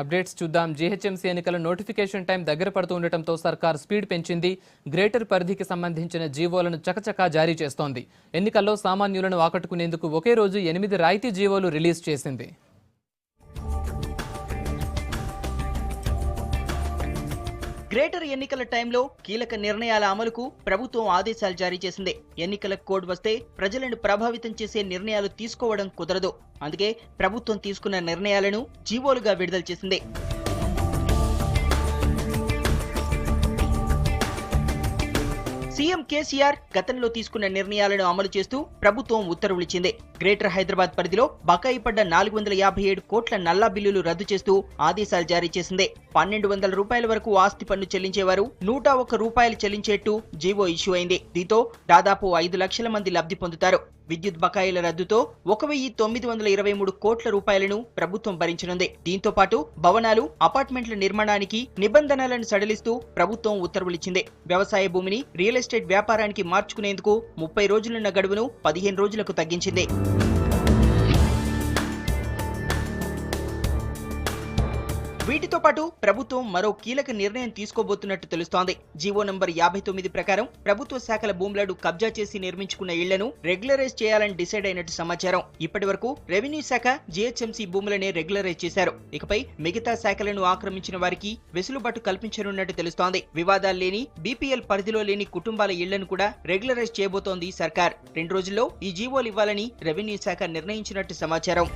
Updates చూద్దాం. GHMC ఎన్నికల notification time దగ్గర పడుతూ ఉండటంతో సర్కార్ స్పీడ్ పెంచింది. గ్రేటర్ పరిధికి సంబంధించిన జీవోలను చకచకా జారీ చేస్తోంది. ఎన్నికల్లో సామాన్యులను ఆకట్టుకునేందుకు ఒకే రోజు 8 రాయితీ జీవోలు రిలీజ్ చేసింది. గ్రేటర్ ఎన్నికల టైంలో కీలక నిర్ణయాల అమలుకు ప్రభుత్వం ఆదేశాలు జారీ చేసింది. ఎన్నికల కోడ్ వస్తే ప్రజలను ప్రభావితం చేసే నిర్ణయాలు తీసుకోవడం కుదరదు. అందుకే ప్రభుత్వం తీసుకున్న నిర్ణయాలను జీవోలుగా విడుదల చేసింది. సీఎం కేసీఆర్ గతంలో తీసుకున్న నిర్ణయాలను అమలు చేస్తూ ప్రభుత్వం ఉత్తర్వులిచ్చింది. గ్రేటర్ హైదరాబాద్ పరిధిలో బకాయి పడ్డ 457 కోట్ల నల్లా బిల్లులు రద్దు చేస్తూ ఆదేశాలు జారీ చేసింది. 1200 రూపాయల వరకు ఆస్తి పన్ను చెల్లించేవారు 101 రూపాయలు చెల్లించేట్టు జీవో ఇష్యూ అయింది. దీంతో దాదాపు 5 లక్షల మంది లబ్ధి పొందుతారు. విద్యుత్ బకాయిల రద్దుతో 1923 కోట్ల రూపాయలను ప్రభుత్వం భరించనుంది. దీంతో పాటు భవనాలు, అపార్ట్మెంట్ల నిర్మాణానికి నిబంధనలను సడలిస్తూ ప్రభుత్వం ఉత్తర్వులిచ్చింది. వ్యవసాయ భూమిని రియల్ ఎస్టేట్ వ్యాపారానికి మార్చుకునేందుకు 30 రోజులున్న గడువును 15 రోజులకు తగ్గించింది. వీటితో పాటు ప్రభుత్వం మరో కీలక నిర్ణయం తీసుకోబోతున్నట్టు తెలుస్తోంది. జీవో నంబర్ 59 ప్రకారం ప్రభుత్వ శాఖల భూములను కబ్జా చేసి నిర్మించుకున్న ఇళ్లను రెగ్యులరైజ్ చేయాలని డిసైడ్ అయినట్టు సమాచారం. ఇప్పటి వరకు రెవెన్యూ శాఖ, జీహెచ్ఎంసీ భూములనే రెగ్యులరైజ్ చేశారు. ఇకపై మిగతా శాఖలను ఆక్రమించిన వారికి వెసులుబాటు కల్పించనున్నట్టు తెలుస్తోంది. వివాదాలు లేని బీపీఎల్ పరిధిలో లేని కుటుంబాల ఇళ్లను కూడా రెగ్యులరైజ్ చేయబోతోంది సర్కార్. 2 రోజుల్లో ఈ జీవోలు ఇవ్వాలని రెవెన్యూ శాఖ నిర్ణయించినట్టు సమాచారం.